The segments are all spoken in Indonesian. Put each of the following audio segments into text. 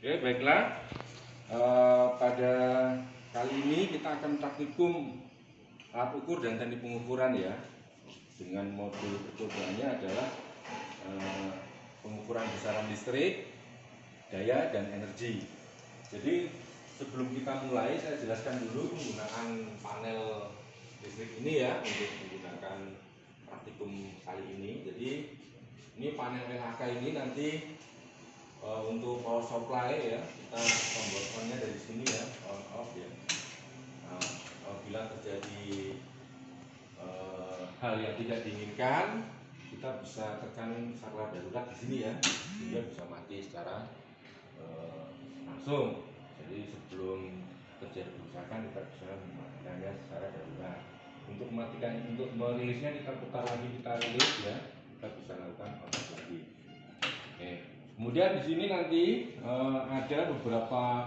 Oke, baiklah. Pada kali ini kita akan praktikum alat ukur dan teknik pengukuran ya. Dengan modul percobaannya adalah pengukuran besaran listrik, daya, dan energi. Jadi sebelum kita mulai, saya jelaskan dulu penggunaan panel listrik ini ya untuk menggunakan praktikum kali ini. Jadi ini panel LHK ini nanti untuk power supply ya, kita tombol on-nya dari sini ya, on off ya. Nah, apabila terjadi hal yang tidak diinginkan, kita bisa tekan skala darurat di sini ya, sehingga bisa mati secara langsung. Jadi sebelum terjadi kerusakan kita bisa mematikannya secara darurat. Untuk mematikan, untuk merilisnya kita putar lagi, kita rilis ya, kita bisa lakukan on off lagi. Oke. Kemudian di sini nanti ada beberapa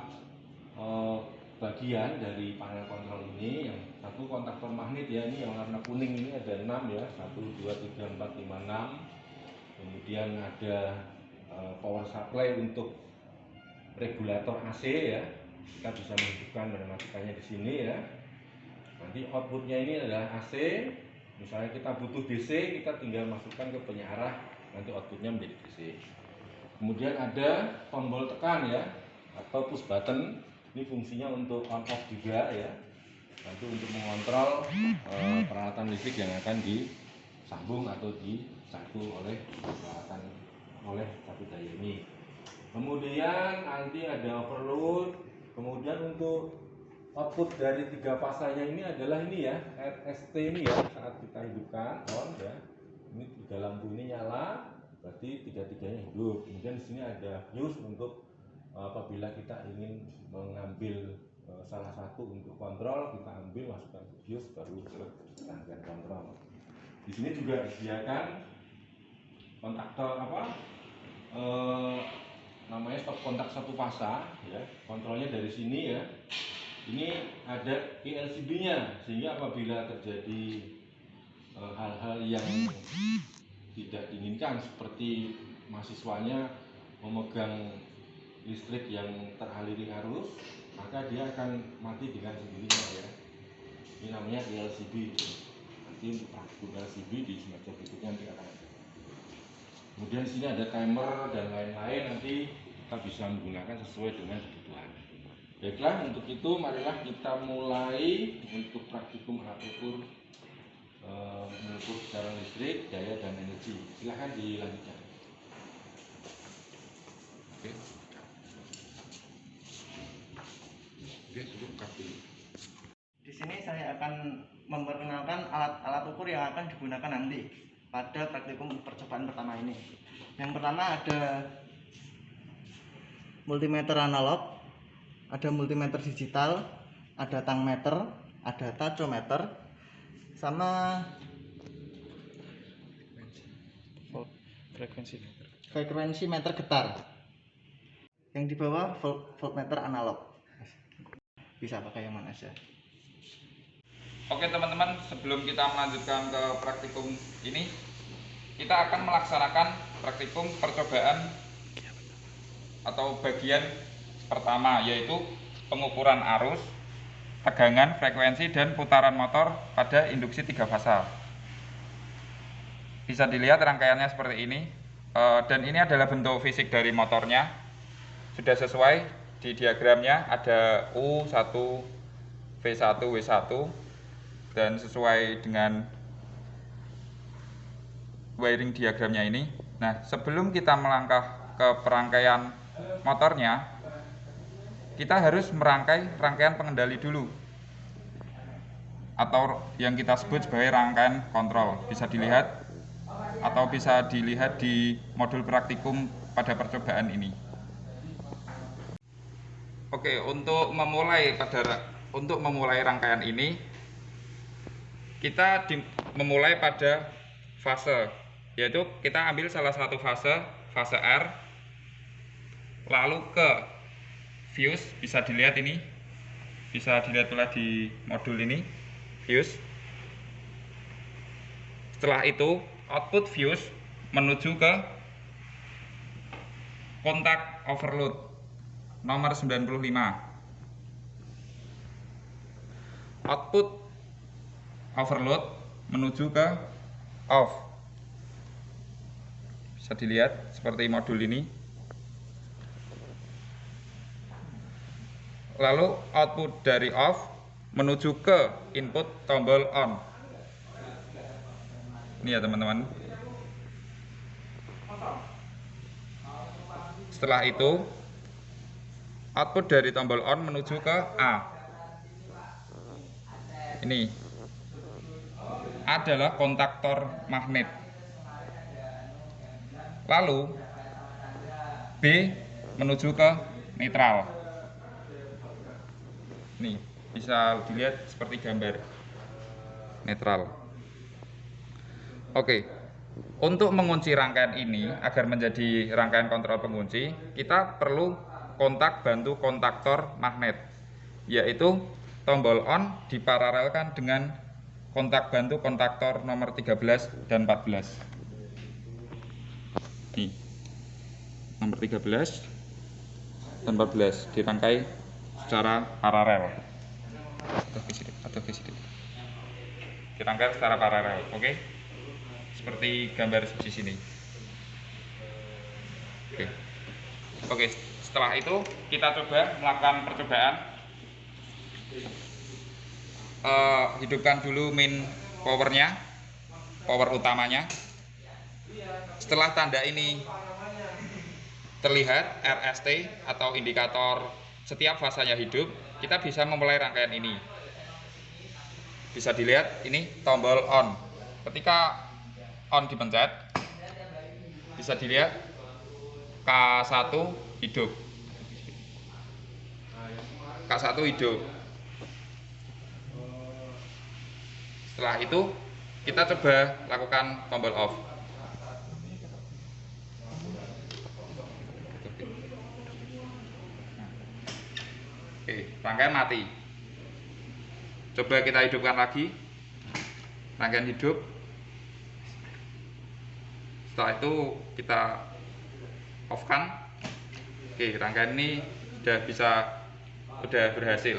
bagian dari panel kontrol ini. Yang satu kontaktor magnet ya, ini yang warna kuning ini ada 6 ya, 1, 2, 3, 4, 5, 6. Kemudian ada power supply untuk regulator AC ya, kita bisa menentukan dan mematikannya di sini ya. Nanti outputnya ini adalah AC. Misalnya kita butuh DC, kita tinggal masukkan ke penyiarah, nanti outputnya menjadi DC. Kemudian ada tombol tekan ya, atau push button. Ini fungsinya untuk on off juga ya, nanti untuk mengontrol peralatan listrik yang akan disambung atau disatu oleh satu daya ini. Kemudian nanti ada overload. Kemudian untuk output dari 3 fasanya ini adalah ini ya, RST ini ya, saat kita hidupkan on ya, ini 3 lampu ini nyala, berarti 3-3-nya hidup. Kemudian di sini ada fuse untuk apabila kita ingin mengambil salah satu untuk kontrol, kita ambil, masukkan ke fuse, baru ke rangkaian kontrol. Di sini juga disediakan kontaktor namanya stop kontak satu fasa ya, kontrolnya dari sini ya. Ini ada PLCB-nya, sehingga apabila terjadi hal-hal yang tidak diinginkan seperti mahasiswanya memegang listrik yang teraliri arus, maka dia akan mati dengan sendirinya ya. Ini namanya PLCB. Nanti untuk praktikum PLCB di semester berikutnya nanti akan ada. Kemudian di sini ada timer dan lain-lain, nanti kita bisa menggunakan sesuai dengan kebutuhan. Baiklah, untuk itu marilah kita mulai untuk praktikum alat ukur mengukur besaran listrik, daya, dan energi. Silahkan dilanjutkan. Oke. Di sini saya akan memperkenalkan alat-alat ukur yang akan digunakan nanti pada praktikum percobaan pertama ini. Yang pertama ada multimeter analog, ada multimeter digital, ada tangmeter, ada tachometer, sama frekuensi meter getar. Yang di bawah voltmeter analog. Bisa pakai yang mana saja. Oke teman-teman, sebelum kita melanjutkan ke praktikum ini, kita akan melaksanakan praktikum percobaan atau bagian pertama, yaitu pengukuran arus, tegangan, frekuensi, dan putaran motor pada induksi 3 fasa. Bisa dilihat rangkaiannya seperti ini, dan ini adalah bentuk fisik dari motornya. Sudah sesuai di diagramnya, ada U1, V1, W1, dan sesuai dengan wiring diagramnya ini. Nah, sebelum kita melangkah ke perangkaian motornya, kita harus merangkai rangkaian pengendali dulu, atau yang kita sebut sebagai rangkaian kontrol. Bisa dilihat atau bisa dilihat di modul praktikum pada percobaan ini. Oke, untuk memulai rangkaian ini, kita memulai pada fase, yaitu kita ambil salah satu fase R, lalu ke fuse. Bisa dilihat ini, bisa dilihat pula di modul ini, fuse. Setelah itu output fuse menuju ke kontak overload. nomor 95. Output overload menuju ke off. Bisa dilihat seperti modul ini. Lalu output dari off menuju ke input tombol on. Ini ya teman-teman. Setelah itu output dari tombol on menuju ke A. Ini adalah kontaktor magnet. Lalu B menuju ke netral. Nih, bisa dilihat seperti gambar netral. Oke. Untuk mengunci rangkaian ini agar menjadi rangkaian kontrol pengunci, kita perlu kontak bantu kontaktor magnet, yaitu tombol on diparalelkan dengan kontak bantu kontaktor nomor 13 dan 14. Nih, nomor 13 dan 14 dirangkai secara paralel. Atau ke sini. Dirangkai secara paralel, oke? Seperti gambar di sini. Oke, setelah itu kita coba melakukan percobaan. Hidupkan dulu main powernya, power utamanya. Setelah tanda ini terlihat RST atau indikator setiap fasanya hidup, kita bisa memulai rangkaian ini. Bisa dilihat ini tombol on. Ketika on dipencet, bisa dilihat K1 hidup. K1 hidup. Setelah itu kita coba lakukan tombol off. Oke, rangkaian mati. Coba kita hidupkan lagi. Rangkaian hidup. Setelah itu kita off kan. Oke, rangkaian ini sudah berhasil.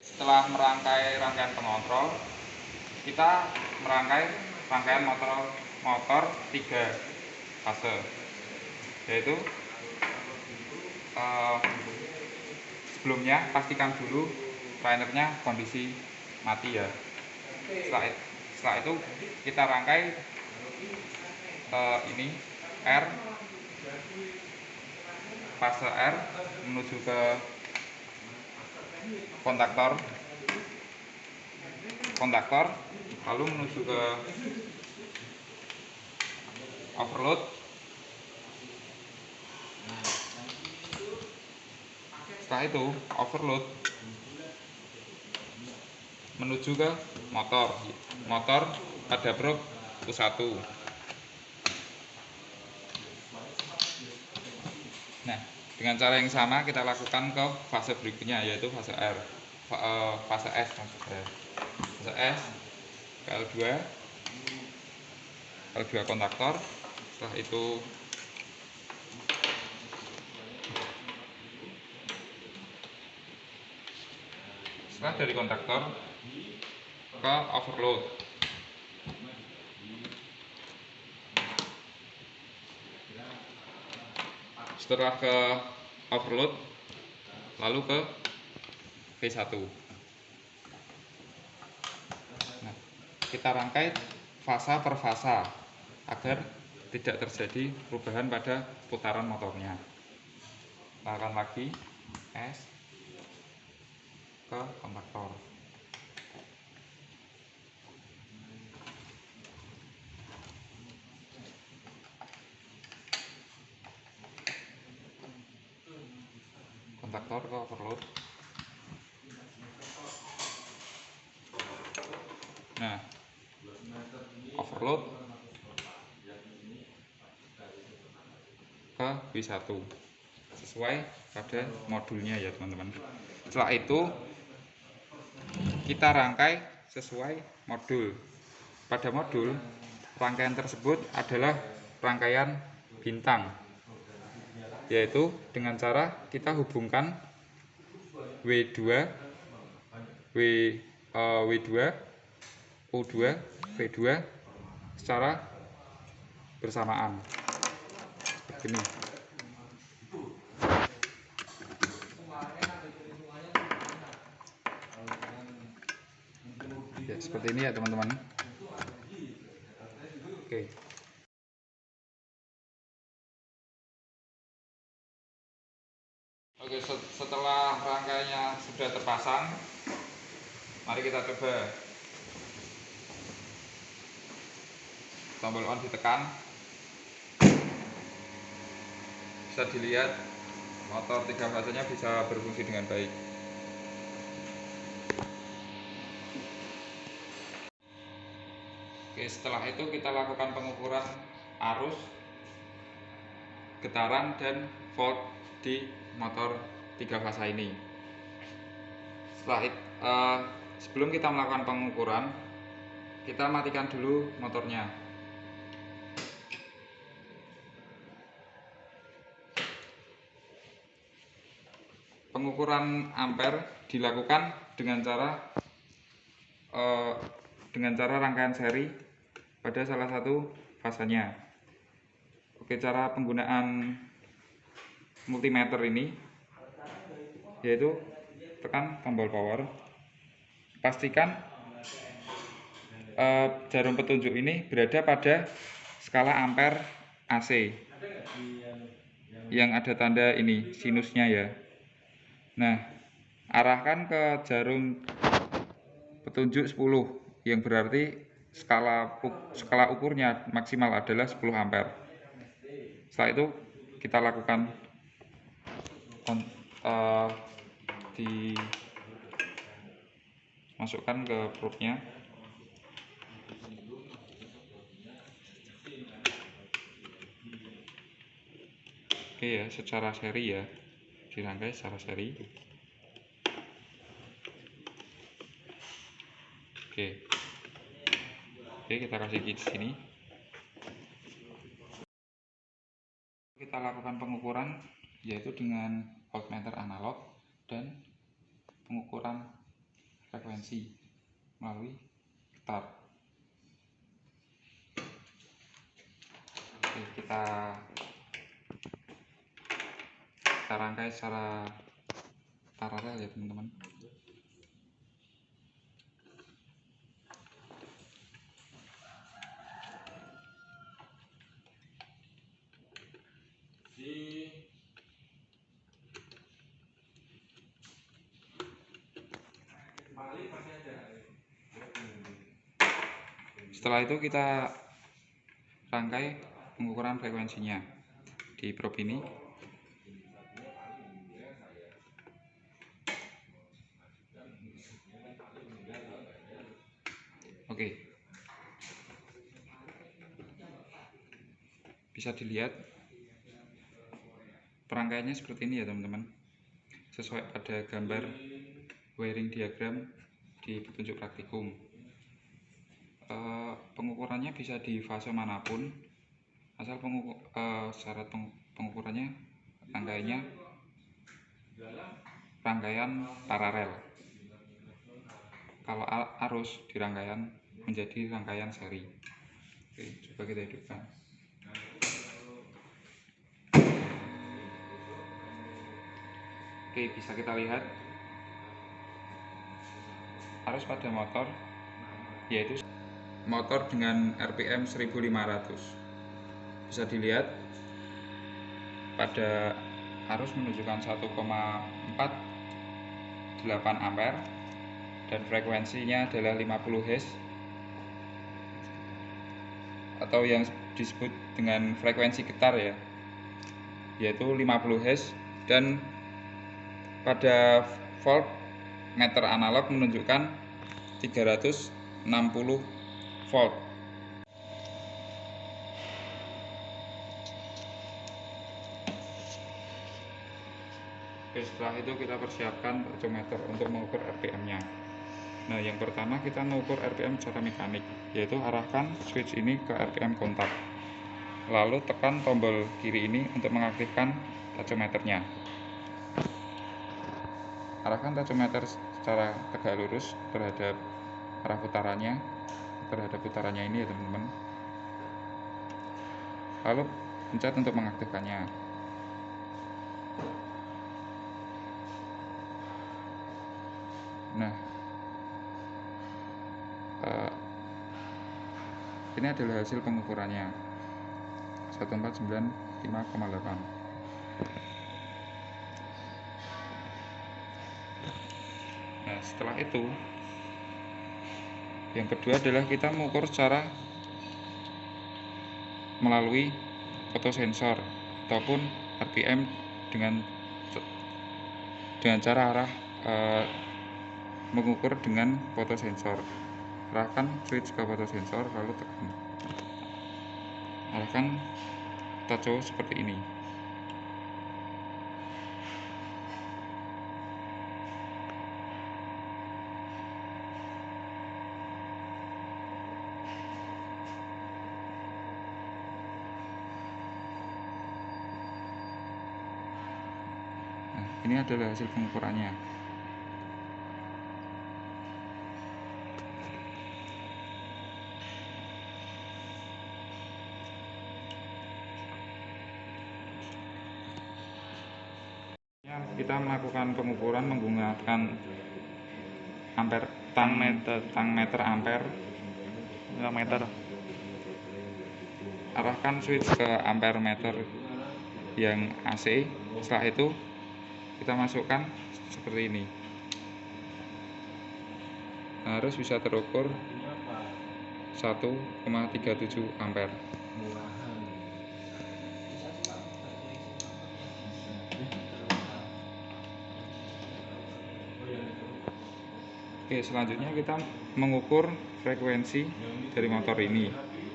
Setelah merangkai rangkaian pengontrol, kita merangkai rangkaian motor 3 fase, yaitu sebelumnya pastikan dulu trainernya kondisi mati ya. Setelah itu kita rangkai ini R, fase R menuju ke kontaktor, lalu menuju ke overload, setelah itu overload menuju ke motor pada probe U1. Nah, dengan cara yang sama kita lakukan ke fase berikutnya, yaitu fase R, fase S maksudnya. Fase S, L2 kontaktor. Setelah itu dari kontaktor ke overload. Setelah ke overload, lalu ke V1. Nah, kita rangkai fasa per fasa agar tidak terjadi perubahan pada putaran motornya. Lakukan lagi S ke kontaktor. Kontaktor ke overload. Nah, overload ke V1 sesuai pada modulnya ya teman-teman. Setelah itu kita rangkai sesuai modul. Pada modul, rangkaian tersebut adalah rangkaian bintang. yaitu dengan cara kita hubungkan W2 W2 U2 V2 secara bersamaan begini. Ya, seperti ini ya teman-teman. Oke. Oke, setelah rangkaiannya sudah terpasang, mari kita coba. Tombol on ditekan, bisa dilihat motor 3 fasenya bisa berfungsi dengan baik. Oke, setelah itu kita lakukan pengukuran arus, getaran, dan volt di motor 3 fasa ini. Sebelum kita melakukan pengukuran, kita matikan dulu motornya. Pengukuran ampere dilakukan dengan cara rangkaian seri pada salah satu fasanya. Oke, cara penggunaan multimeter ini yaitu tekan tombol power, pastikan jarum petunjuk ini berada pada skala ampere AC yang ada tanda ini sinusnya ya. Nah, arahkan ke jarum petunjuk 10 yang berarti skala ukurnya maksimal adalah 10 ampere. Setelah itu kita lakukan dimasukkan ke probe-nya. Oke ya, secara seri ya, dirangkai secara seri. Oke, kita kasih key di sini. Kita lakukan pengukuran yaitu dengan voltmeter analog dan pengukuran frekuensi melalui getar. Oke, kita rangkai secara paralel ya teman-teman. Setelah itu kita rangkai pengukuran frekuensinya di probe ini. Oke, bisa dilihat perangkaiannya seperti ini ya teman-teman, sesuai pada gambar wiring diagram di petunjuk praktikum. Pengukurannya bisa di fase manapun, asal syarat pengukurannya rangkaian paralel. Kalau arus dirangkaian menjadi rangkaian seri. Oke, coba kita hidupkan. Oke, bisa kita lihat arus pada motor yaitu motor dengan RPM 1500. Bisa dilihat pada arus menunjukkan 1,48 ampere dan frekuensinya adalah 50 Hz atau yang disebut dengan frekuensi getar ya, yaitu 50 Hz, dan pada volt meter analog menunjukkan 360 volt. Oke, setelah itu kita persiapkan voltmeter untuk mengukur RPM-nya. Nah, yang pertama kita mengukur RPM secara mekanik, yaitu arahkan switch ini ke RPM kontak. Lalu tekan tombol kiri ini untuk mengaktifkan tachometernya. Arahkan tachometer secara tegak lurus terhadap arah putarannya, terhadap putarannya ini ya teman-teman. Lalu pencet untuk mengaktifkannya. Nah, ini adalah hasil pengukurannya 1495,8. Nah, setelah itu yang kedua adalah kita mengukur secara melalui fotosensor ataupun RPM dengan cara arah mengukur dengan fotosensor. Arahkan switch ke fotosensor lalu tekan. Arahkan tacho seperti ini. Nah, ini adalah hasil pengukurannya. Kita melakukan pengukuran menggunakan ampere, tang meter ampere. Arahkan switch ke ampere meter yang AC. Setelah itu kita masukkan seperti ini. Harus bisa terukur 1,37 ampere. Oke, selanjutnya kita mengukur frekuensi dari motor ini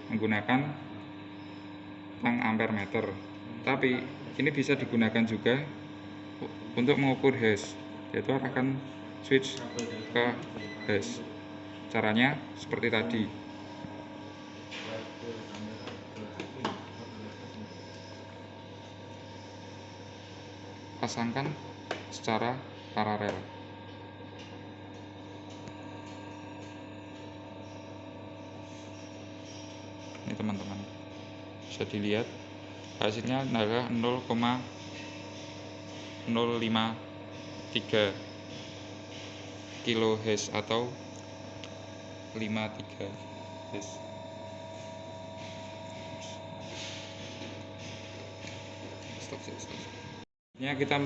menggunakan tang ampere meter. Tapi ini bisa digunakan juga untuk mengukur hash, yaitu arahkan switch ke hash. Caranya seperti tadi. Pasangkan secara paralel. Ini teman-teman bisa dilihat hasilnya adalah 0,053 kHz atau 53 Hz. Ini kita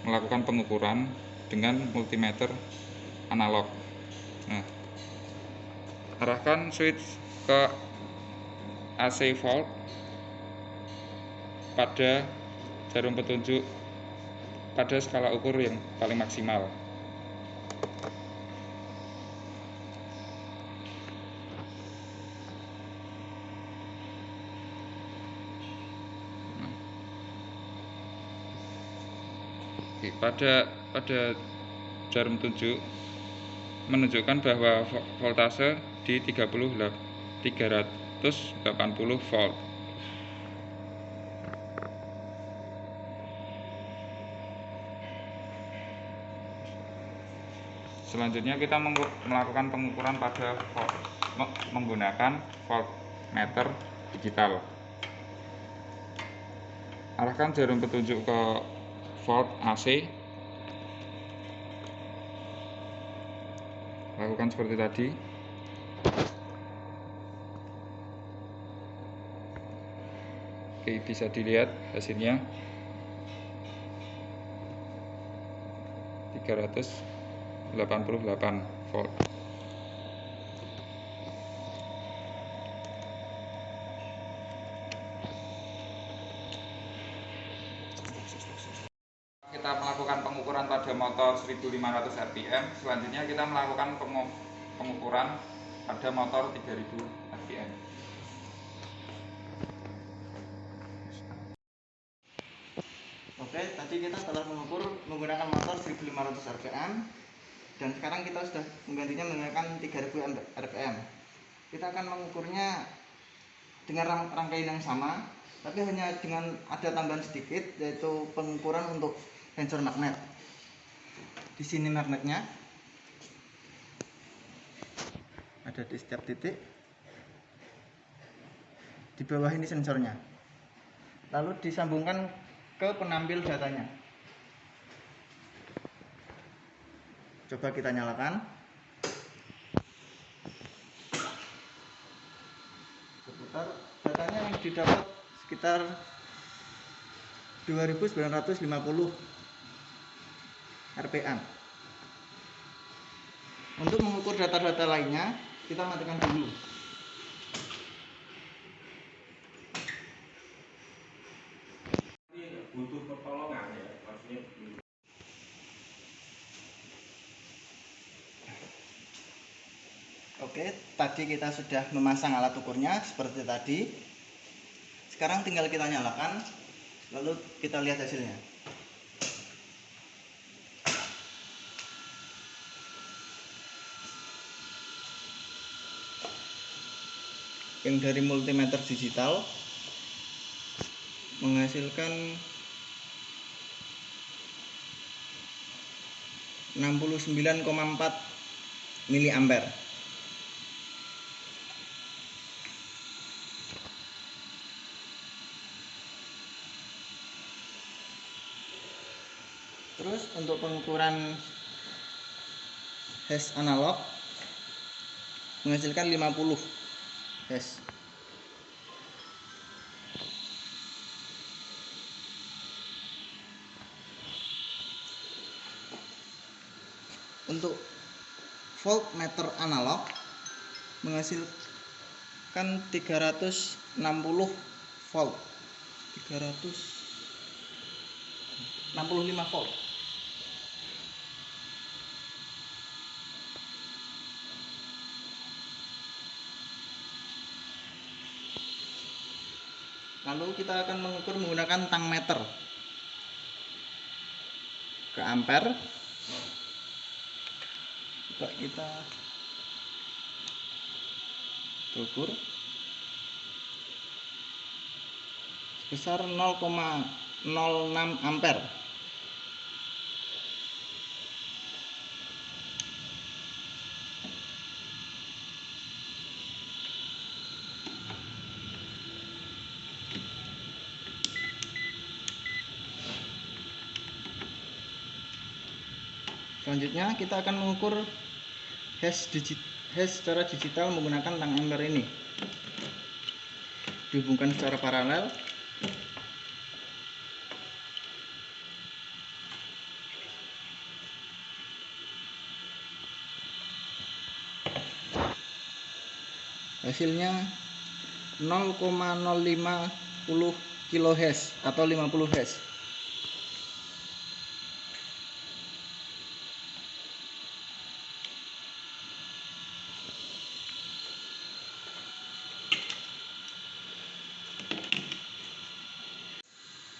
melakukan pengukuran dengan multimeter analog. Nah, arahkan switch ke AC volt pada jarum petunjuk pada skala ukur yang paling maksimal. Oke, pada jarum tunjuk menunjukkan bahwa voltase di 380 volt. Selanjutnya kita melakukan pengukuran pada menggunakan voltmeter digital. Arahkan jarum petunjuk ke volt AC. Lakukan seperti tadi. Oke, bisa dilihat hasilnya 388 volt. Kita melakukan pengukuran pada motor 1500 rpm. Selanjutnya kita melakukan pengukuran pada motor 3000 rpm. Oke, tadi kita telah mengukur menggunakan motor 1500 rpm dan sekarang kita sudah menggantinya menggunakan 3000 rpm. Kita akan mengukurnya dengan rangkaian yang sama, tapi hanya dengan ada tambahan sedikit, yaitu pengukuran untuk sensor magnet. Di sini magnetnya ada di setiap titik, di bawah ini sensornya, lalu disambungkan ke penampil datanya. Coba kita nyalakan. Seputar datanya yang didapat sekitar 2950 RPM. Untuk mengukur data-data lainnya, kita matikan dulu. Butuh pertolongan ya, maksudnya. Oke, tadi kita sudah memasang alat ukurnya seperti tadi. Sekarang tinggal kita nyalakan, lalu kita lihat hasilnya. Yang dari multimeter digital menghasilkan 69,4 mA. Terus untuk pengukuran hash analog menghasilkan 50 hash. Untuk voltmeter analog menghasilkan 360 volt, 365 volt. Lalu kita akan mengukur menggunakan tang meter ke ampere. Coba kita ukur sebesar 0,06 ampere. Selanjutnya kita akan mengukur hash secara digital menggunakan tang ampere ini. Dihubungkan secara paralel. Hasilnya 0,0510 kHz atau 50 Hz.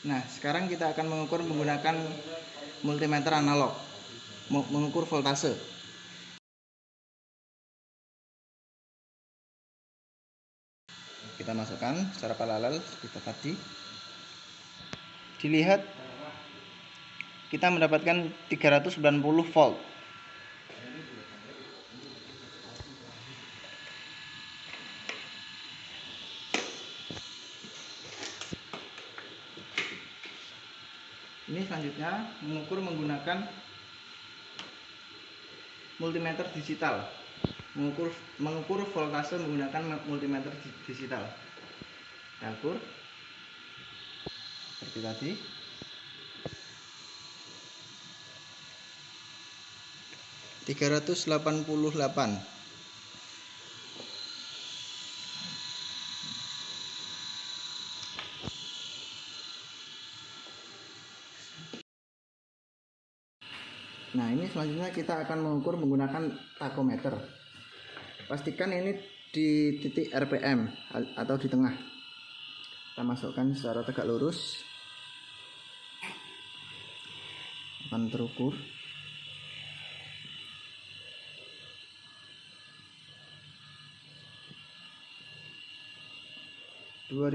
Nah, sekarang kita akan mengukur menggunakan multimeter analog, mengukur voltase. Kita masukkan secara paralel seperti tadi. Dilihat kita mendapatkan 390 volt. Ini selanjutnya mengukur menggunakan multimeter digital, mengukur voltase menggunakan multimeter digital. Kita ukur seperti tadi. ,388. Nah, ini selanjutnya kita akan mengukur menggunakan tachometer. Pastikan ini di titik RPM atau di tengah. Kita masukkan secara tegak lurus. Akan terukur. 2920.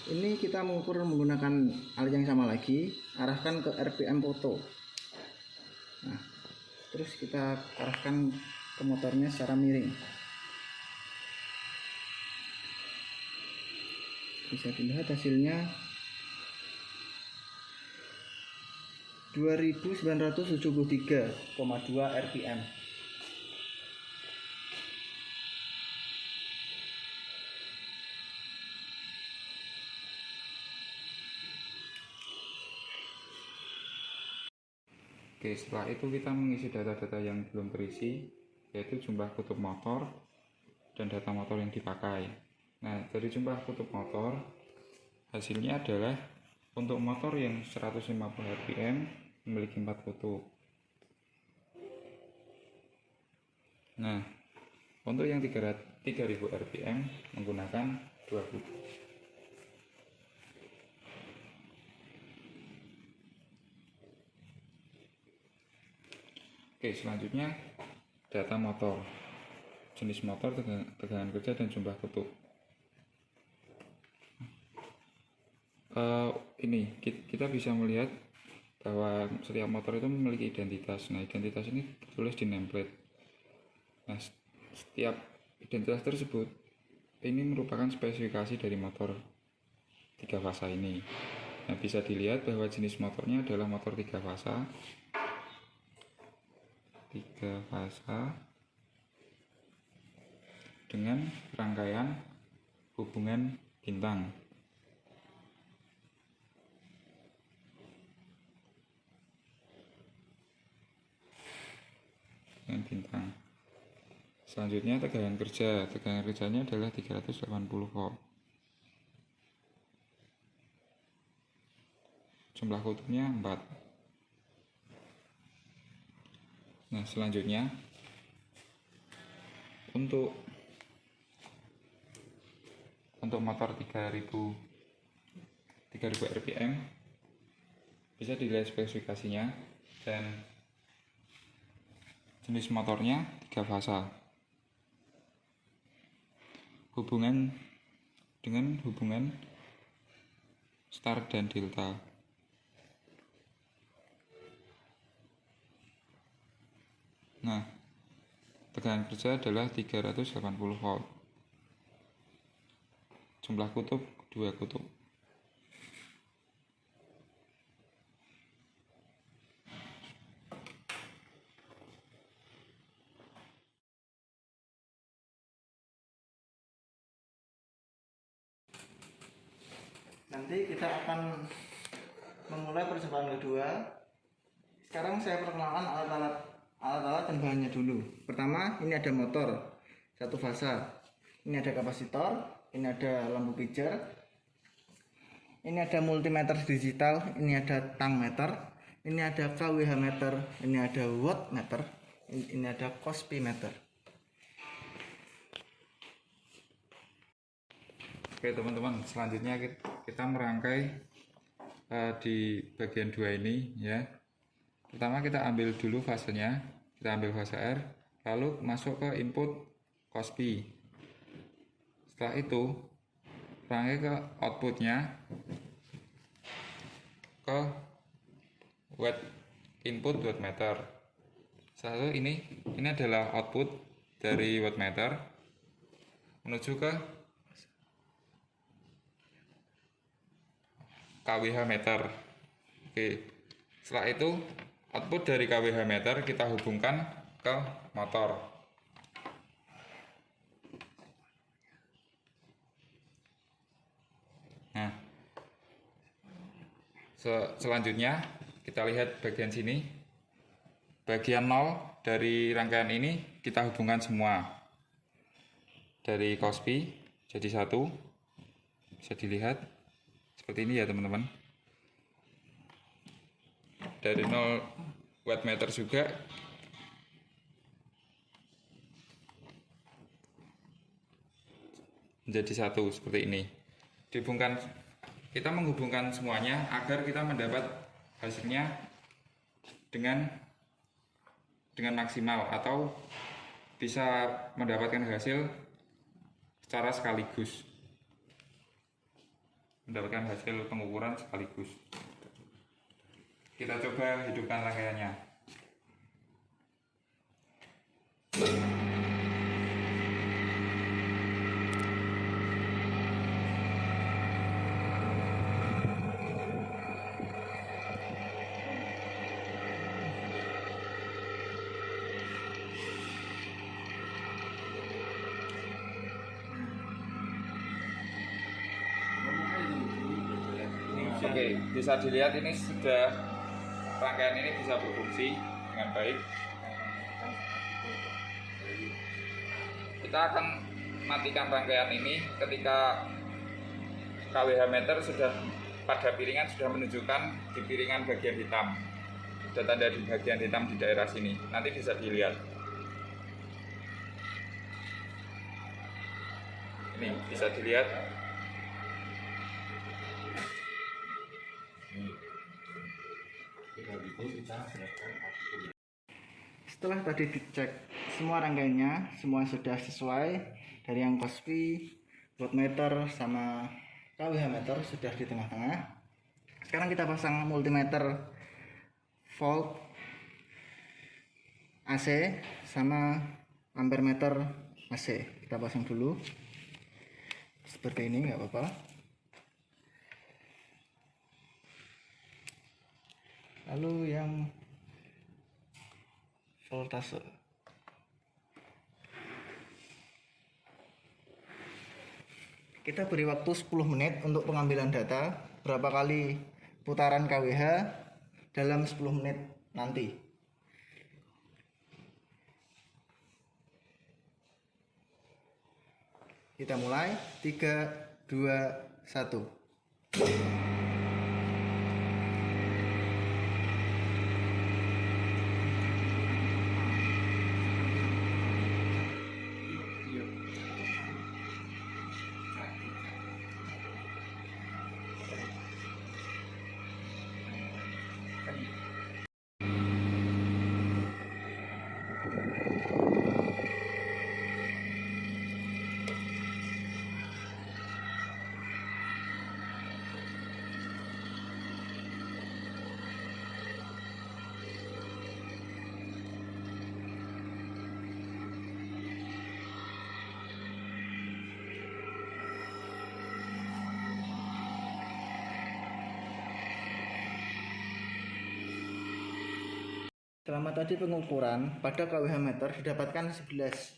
Ini kita mengukur menggunakan alat yang sama lagi, arahkan ke RPM foto. Nah, terus kita arahkan ke motornya secara miring. Bisa dilihat hasilnya 2973,2 rpm. Oke, setelah itu kita mengisi data-data yang belum terisi, yaitu jumlah kutub motor dan data motor yang dipakai. Nah, dari jumlah kutub motor, hasilnya adalah untuk motor yang 150 rpm memiliki 4 kutub. Nah, untuk yang 3000 rpm menggunakan 2 kutub. Oke, selanjutnya data motor, jenis motor, tegangan kerja, dan jumlah kutub. Ini kita bisa melihat bahwa setiap motor itu memiliki identitas. Nah, identitas ini tertulis di nameplate. Nah, setiap identitas tersebut ini merupakan spesifikasi dari motor 3 fasa ini. Nah, bisa dilihat bahwa jenis motornya adalah motor 3 fasa dengan rangkaian hubungan bintang. Selanjutnya tegangan kerjanya adalah 380 volt. Jumlah kutubnya 4. Nah, selanjutnya untuk motor 3000 rpm bisa dilihat spesifikasinya dan jenis motornya 3 fasa. Hubungan start dan delta. Nah, tegangan kerja adalah 380 volt. Jumlah kutub 2 kutub. Nanti kita akan memulai percobaan kedua. Sekarang saya perkenalkan alat-alat dan bahannya dulu. Pertama, ini ada motor 1 fasa. Ini ada kapasitor, ini ada lampu pijar, ini ada multimeter digital, ini ada tang meter, ini ada kWh meter, ini ada watt meter, ini ada Kospi meter. Oke teman-teman, selanjutnya kita merangkai di bagian 2 ini ya. Pertama kita ambil dulu fasenya, kita ambil fase R, lalu masuk ke input Kospi. Setelah itu rangkai ke outputnya ke input wattmeter. Setelah itu ini adalah output dari wattmeter menuju ke kWh meter. Oke, setelah itu output dari kWh meter kita hubungkan ke motor. Nah, selanjutnya kita lihat bagian sini. Bagian 0 dari rangkaian ini kita hubungkan semua. Dari Kospi jadi 1. Bisa dilihat seperti ini ya teman-teman. Dari 0 wattmeter juga menjadi satu seperti ini. Kita menghubungkan semuanya agar kita mendapat hasilnya dengan maksimal, atau bisa mendapatkan hasil secara sekaligus, mendapatkan hasil pengukuran sekaligus. Kita coba hidupkan rangkaiannya. Oke, bisa dilihat ini sudah, rangkaian ini bisa berfungsi dengan baik. Kita akan matikan rangkaian ini ketika KWH meter sudah pada piringan sudah menunjukkan di piringan bagian hitam. Sudah tanda di bagian hitam di daerah sini. Nanti bisa dilihat. Ini bisa dilihat. Setelah tadi dicek semua rangkaiannya, semua sudah sesuai, dari yang Cosby, voltmeter sama KWH meter sudah di tengah-tengah. Sekarang kita pasang multimeter volt AC sama ampere meter AC. Kita pasang dulu seperti ini, nggak apa-apa. Lalu yang voltase, kita beri waktu 10 menit untuk pengambilan data berapa kali putaran KWH dalam 10 menit nanti. Kita mulai, 3, 2, 1. Selama tadi pengukuran pada KWH meter didapatkan 11.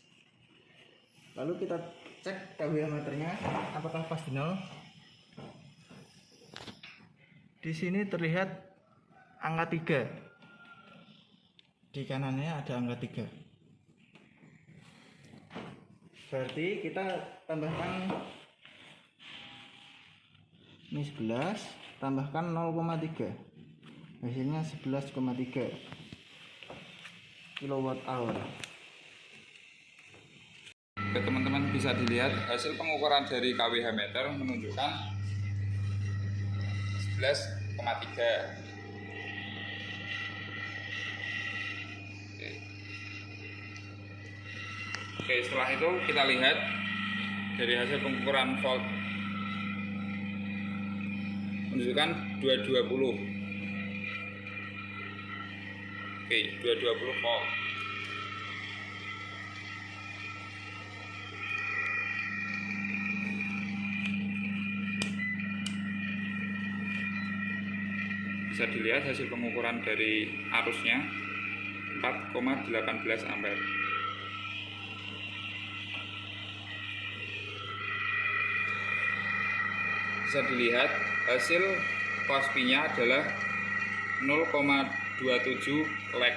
Lalu kita cek KWH meternya apakah pas di 0. Di sini terlihat angka 3. Di kanannya ada angka 3. Berarti kita tambahkan ini 11, tambahkan 0,3. Hasilnya 11,3 kilowatt hour. Oke, teman-teman bisa dilihat hasil pengukuran dari KWH meter menunjukkan 11,3. Oke, setelah itu kita lihat dari hasil pengukuran volt menunjukkan 220. Oke, 220 volt. Bisa dilihat hasil pengukuran dari arusnya 4,18 ampere. Bisa dilihat hasil Cosby-nya adalah 0,27 lag.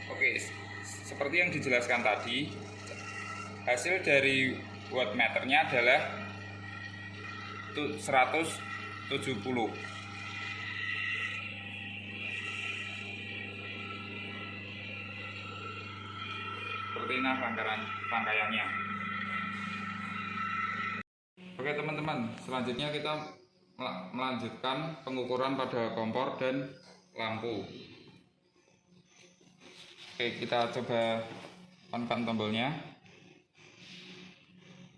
Oke, seperti yang dijelaskan tadi, hasil dari wattmeternya adalah 170. seperti ini rangkaiannya. Oke teman-teman, selanjutnya kita melanjutkan pengukuran pada kompor dan lampu. Oke, kita coba on-kan tombolnya,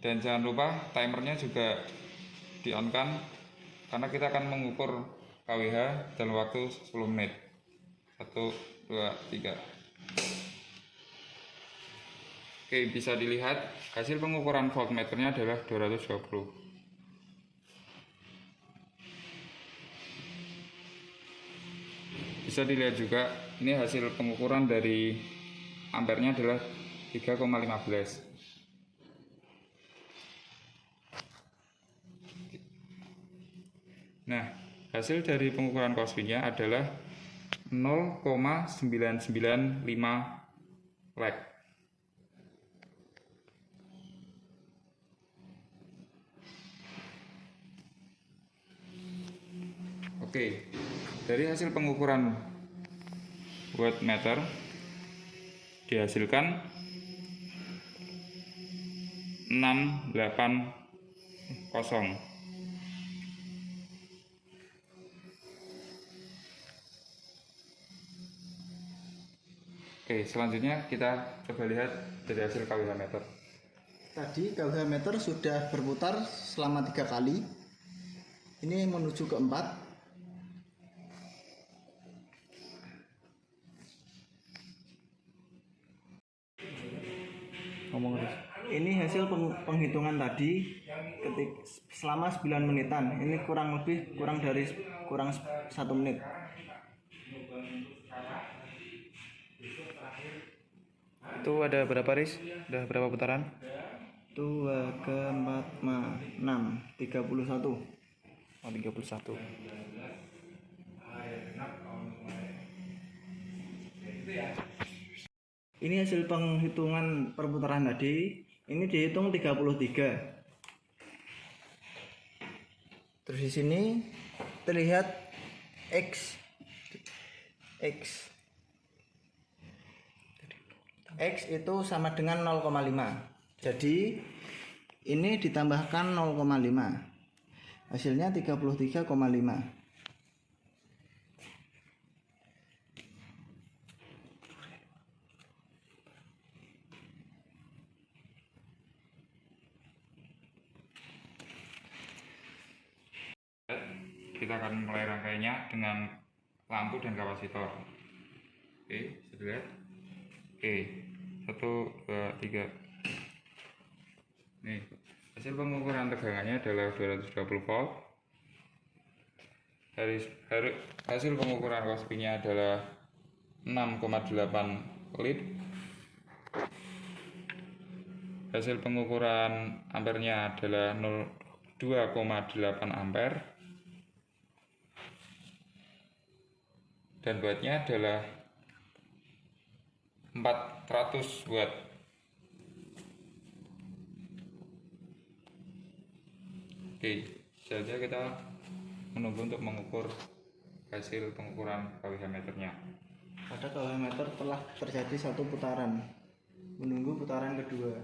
dan jangan lupa timernya juga di-on-kan karena kita akan mengukur KWH dalam waktu 10 menit. 1, 2, 3. Oke, bisa dilihat hasil pengukuran voltmeternya adalah 220. Bisa dilihat juga ini hasil pengukuran dari ampernya adalah 3,15. Nah, hasil dari pengukuran Cosby-nya adalah 0,995 lek. Oke, dari hasil pengukuran wattmeter dihasilkan 680. Oke, selanjutnya kita coba lihat dari hasil KWH meter. Tadi KWH meter sudah berputar selama 3 kali. Ini menuju ke 4. Ini hasil penghitungan tadi selama 9 menitan. Ini kurang 1 menit. Itu ada berapa Riz? Udah berapa putaran? 2, 4, 6, 31. Oh, 31. Ini hasil penghitungan perputaran tadi. Ini dihitung 33. Terus di sini terlihat X itu sama dengan 0,5. Jadi ini ditambahkan 0,5. Hasilnya 33,5. Kita akan mulai rangkaiannya dengan lampu dan kapasitor. Oke, bisa dilihat. Oke, 1, 2, 3. Nih, hasil pengukuran tegangannya adalah 220 volt. Hasil pengukuran Cosby-nya adalah 6,8 lead. Hasil pengukuran ampernya adalah 2,8 ampere. Dan wattnya adalah 400 watt. Oke, selanjutnya kita menunggu untuk mengukur hasil pengukuran KWH meternya. Pada KWH meter telah terjadi 1 putaran. Menunggu putaran kedua.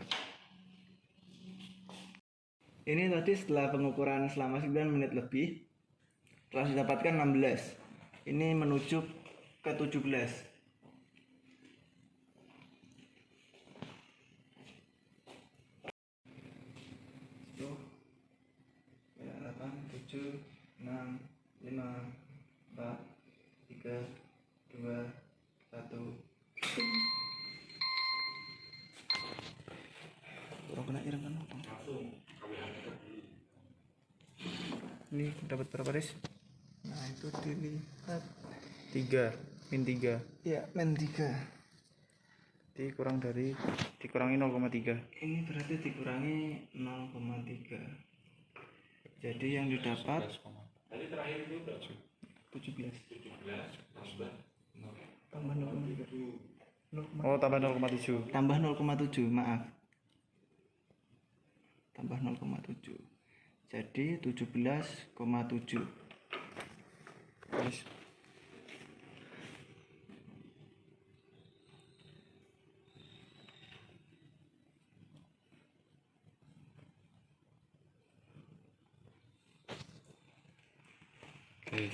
Ini tadi setelah pengukuran selama 9 menit lebih telah didapatkan 16. Ini menuju ke 17. Tuh. 8, 7, 6, 5, 4, 3, 2, 1. Kena ireng kan? Ini dapat berapa Riz? Nah, itu dilihat 3, min 3. ya, min 3. Dikurangi 0,3. Ini berarti dikurangi 0,3. Jadi yang didapat Tadi terakhir itu berapa? 17. 17 Tambah 0,3. Oh, tambah 0,7. Tambah 0,7, maaf. Tambah 0,7. Jadi 17,7. Riz. Oke.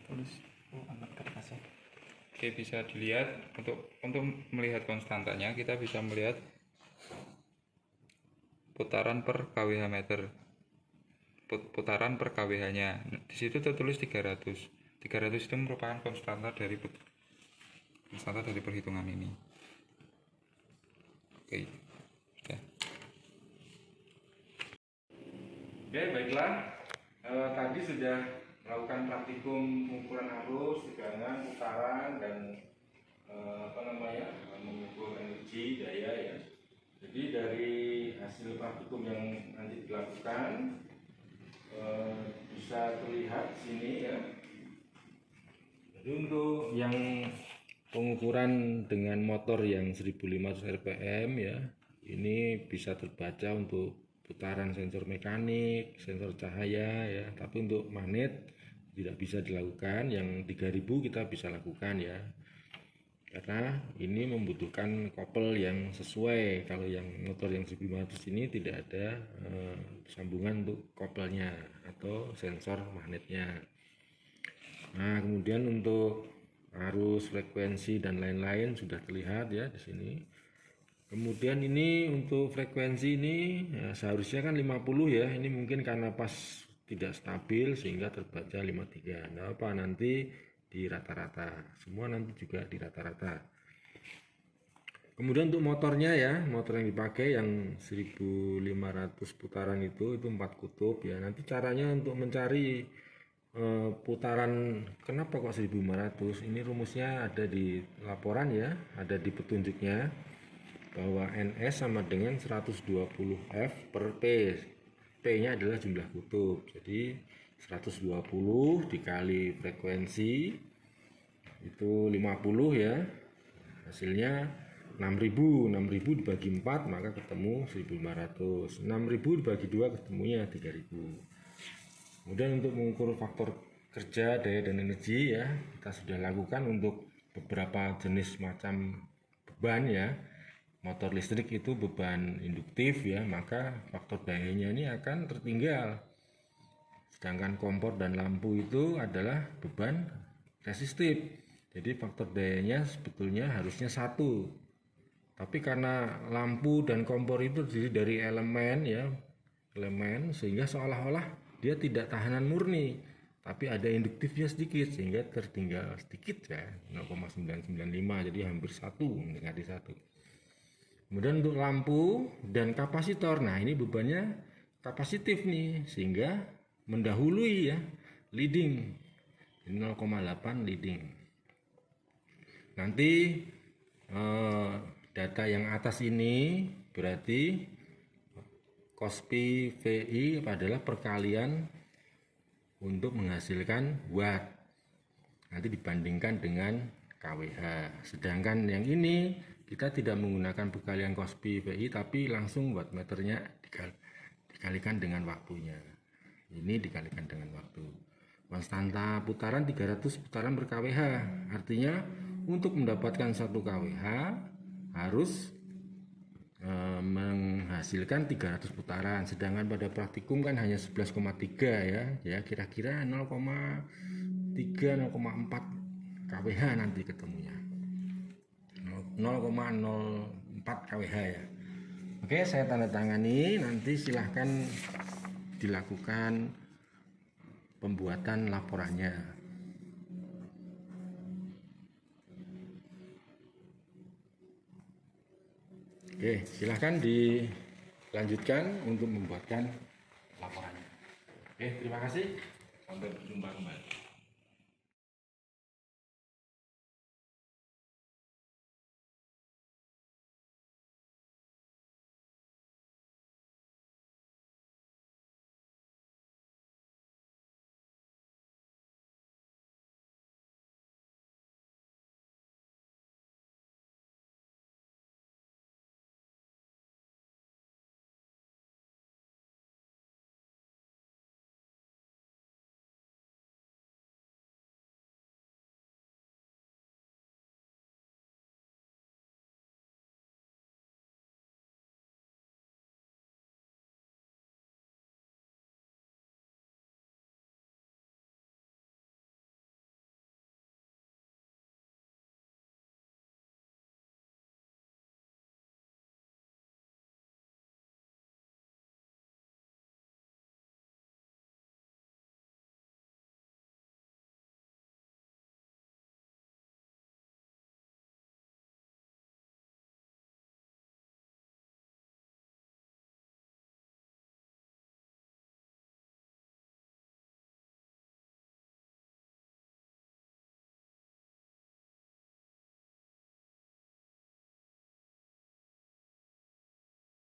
Tulis. Oh, angkat kertasnya. Oke, bisa dilihat untuk melihat konstantanya kita bisa melihat putaran per kWh meter. Putaran per kWh-nya. Di situ tertulis 300. 300 itu merupakan konstanta dari perhitungan ini. Oke. Sudah. Oke, baiklah. Tadi sudah melakukan praktikum pengukuran arus, tegangan, putaran, dan mengukur energi daya ya. Jadi dari hasil praktikum yang nanti dilakukan bisa terlihat sini ya. Jadi untuk yang pengukuran dengan motor yang 1500 rpm ya, ini bisa terbaca untuk putaran sensor mekanik, sensor cahaya ya. Tapi untuk magnet tidak bisa dilakukan. Yang 3000 kita bisa lakukan ya, karena ini membutuhkan kopel yang sesuai. Kalau yang motor yang 1500 ini tidak ada sambungan untuk kopelnya atau sensor magnetnya. Nah, kemudian untuk arus, frekuensi dan lain-lain sudah terlihat ya di sini. Kemudian ini untuk frekuensi ini ya, seharusnya kan 50 ya. Ini mungkin karena pas tidak stabil sehingga terbaca 53. Nah, apa nanti di rata-rata, semua nanti juga di rata-rata. Kemudian untuk motornya ya, motor yang dipakai yang 1500 putaran itu 4 kutub ya. Nanti caranya untuk mencari putaran kenapa kok 1500, ini rumusnya ada di laporan ya, ada di petunjuknya bahwa NS sama dengan 120 F per P. P nya adalah jumlah kutub, jadi 120 dikali frekuensi itu 50 ya, hasilnya 6000 dibagi 4 maka ketemu 1500. 6000 dibagi 2 ketemunya 3000. Kemudian untuk mengukur faktor kerja, daya dan energi ya, kita sudah lakukan untuk beberapa jenis macam beban ya. Motor listrik itu beban induktif ya, maka faktor dayanya ini akan tertinggal. Sedangkan kompor dan lampu itu adalah beban resistif. Jadi faktor dayanya sebetulnya harusnya 1. Tapi karena lampu dan kompor itu terdiri dari elemen ya, sehingga seolah-olah dia tidak tahanan murni, tapi ada induktifnya sedikit sehingga tertinggal sedikit ya, 0,995, jadi hampir 1 mendekati 1. Kemudian untuk lampu dan kapasitor, nah ini bebannya kapasitif nih sehingga mendahului ya, leading 0,8 leading. Nanti data yang atas ini berarti Kospi VI adalah perkalian untuk menghasilkan watt. Nanti dibandingkan dengan kWh. Sedangkan yang ini kita tidak menggunakan perkalian Kospi VI tapi langsung wattmeternya dikalikan dengan waktunya. Ini dikalikan dengan waktu. Konstanta putaran 300 putaran per kWh. Artinya untuk mendapatkan 1 kWh harus menghasilkan 300 putaran, sedangkan pada praktikum kan hanya 11,3 ya kira-kira 0,3 0,4 kWh nanti ketemunya 0,04 kWh ya. Oke, saya tanda tangani, nanti silahkan dilakukan pembuatan laporannya. Oke, silahkan dilanjutkan untuk membuatkan laporannya. Oke, terima kasih. Sampai berjumpa kembali.